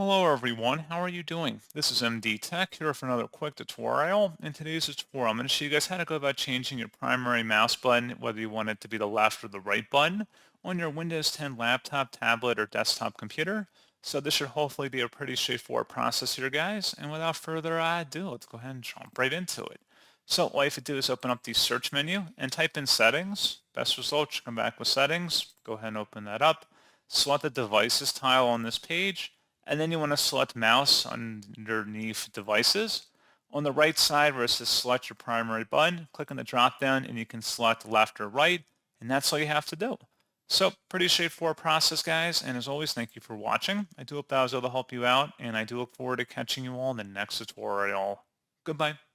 Hello everyone, how are you doing? This is MD Tech here for another quick tutorial. In today's tutorial, I'm going to show you guys how to go about changing your primary mouse button, whether you want it to be the left or the right button, on your Windows 10 laptop, tablet, or desktop computer. So this should hopefully be a pretty straightforward process here, guys. And without further ado, let's go ahead and jump right into it. So all you have to do is open up the search menu and type in settings. Best result should come back with settings. Go ahead and open that up. Select the devices tile on this page, and then you want to select mouse underneath devices. On the right side where it says select your primary button, click on the drop down and you can select left or right, and that's all you have to do. So pretty straightforward process, guys, and as always, thank you for watching. I do hope that was able to help you out, and I do look forward to catching you all in the next tutorial. Goodbye.